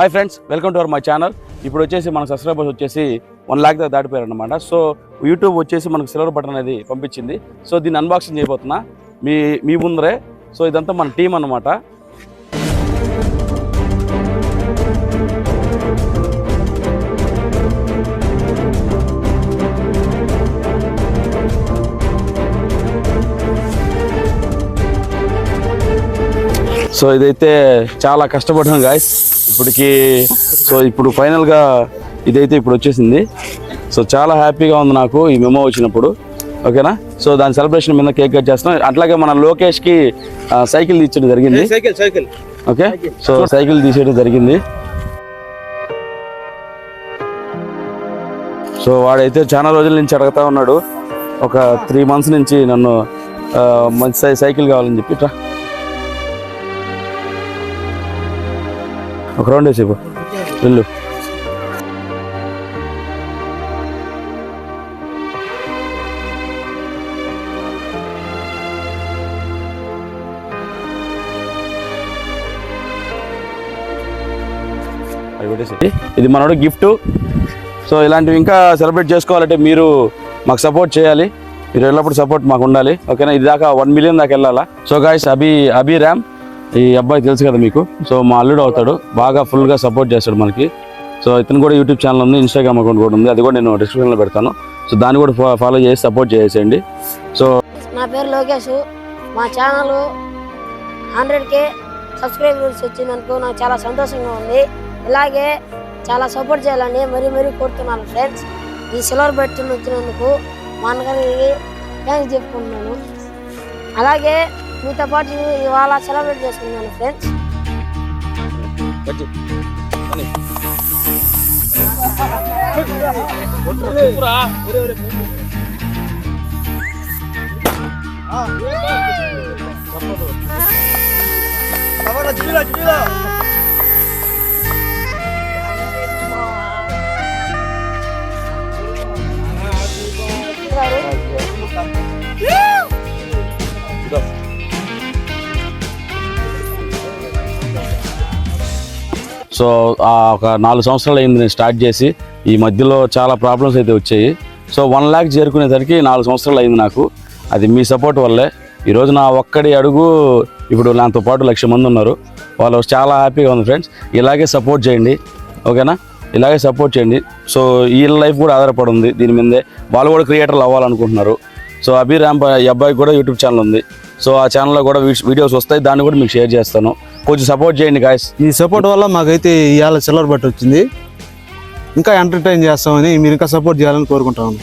Hi friends, welcome to our my channel. ఇప్పుడు వచ్చేసి మన సబ్స్క్రైబర్స్ వచ్చేసి 1 lakh దాకా దాటిపోయారు అనమాట. సో యూట్యూబ్ వచ్చేసి మనకు సిల్వర్ బటన్ అనేది పంపించింది. సో దీన్ని అన్బాక్సింగ్ చేయబోతున్నా మీ ముందరే. సో ఇదంతా మన టీం అన్నమాట. సో ఇదైతే చాలా కష్టపడ్డాను గాయస్ ఇప్పటికి. సో ఇప్పుడు ఫైనల్గా ఇదైతే ఇప్పుడు వచ్చేసింది. సో చాలా హ్యాపీగా ఉంది నాకు ఈ మెమో వచ్చినప్పుడు. ఓకేనా, సో దాని సెలబ్రేషన్ మీద కేక్ కట్ చేస్తున్నాం. అట్లాగే మన లోకేష్కి సైకిల్ తీసేయడం జరిగింది. ఓకే, సో సైకిల్ తీసేయడం జరిగింది. సో వాడైతే చాలా రోజుల నుంచి అడుగుతా ఉన్నాడు, ఒక 3 months నుంచి నన్ను మంచి సైకిల్ కావాలని చెప్పి. ఇట్లా ఒక రౌండ్ వేసి వెళ్ళు. ఇది మనోడు గిఫ్ట్. సో ఇలాంటివి ఇంకా సెలబ్రేట్ చేసుకోవాలంటే మీరు మాకు సపోర్ట్ చేయాలి. మీరు ఎల్లప్పుడు సపోర్ట్ మాకు ఉండాలి. ఓకేనా, ఇది దాకా 1 million దాకా వెళ్ళాలా. సో గాయస్, అభి ర్యామ్ ఈ అబ్బాయి తెలుసు కదా మీకు. సో మా అల్లుడు అవుతాడు, బాగా ఫుల్గా సపోర్ట్ చేస్తాడు మనకి. సో ఇతను కూడా యూట్యూబ్ ఛానల్ ఉంది, ఇన్స్టాగ్రామ్ అకౌంట్ కూడా ఉంది, అది కూడా నేను డిస్క్రిప్షన్లో పెడతాను. సో దాన్ని కూడా ఫాలో చేసి సపోర్ట్ చేసేయండి. సో నా పేరు లోకేష్. మా ఛానల్ 100K సబ్స్క్రైబర్స్ వచ్చినందుకు నాకు చాలా సంతోషంగా ఉంది. ఇలాగే చాలా సపోర్ట్ చేయాలని మరీ కోరుతున్నాను ఫ్రెండ్స్. ఈ సిల్వర్ బటన్ వచ్చినందుకు మా అన్నగారికి థ్యాంక్స్ చెప్పుకుంటున్నాను. అలాగే మీతో పాటు ఇవాళ సెలబ్రేట్ చేసుకున్నాను ఫ్రెండ్స్. సో ఒక 4 సంవత్సరాలు అయింది నేను స్టార్ట్ చేసి. ఈ మధ్యలో చాలా ప్రాబ్లమ్స్ అయితే వచ్చాయి. సో 1 lakh చేరుకునేసరికి 4 సంవత్సరాలు అయింది నాకు. అది మీ సపోర్ట్ వల్లే. ఈరోజు నా ఒక్కడి అడుగు ఇప్పుడు నాతో పాటు 1,00,000 మంది ఉన్నారు. వాళ్ళు చాలా హ్యాపీగా ఉంది ఫ్రెండ్స్. ఇలాగే సపోర్ట్ చేయండి, ఓకేనా, ఇలాగే సపోర్ట్ చేయండి. సో వీళ్ళ లైఫ్ కూడా ఆధారపడి ఉంది దీని మీదే. వాళ్ళు కూడా క్రియేటర్లు అవ్వాలనుకుంటున్నారు. సో అభి ర్యాంప్ ఈ అబ్బాయికి కూడా యూట్యూబ్ ఛానల్ ఉంది. సో ఆ ఛానల్లో కూడా వీడియోస్ వస్తాయి, దాన్ని కూడా మీకు షేర్ చేస్తాను. కొంచెం సపోర్ట్ చేయండి గాయస్. ఈ సపోర్ట్ వల్ల మాకైతే ఇవాళ సిల్వర్ బట్ వచ్చింది. ఇంకా ఎంటర్టైన్ చేస్తామని మీరు ఇంకా సపోర్ట్ చేయాలని కోరుకుంటాము.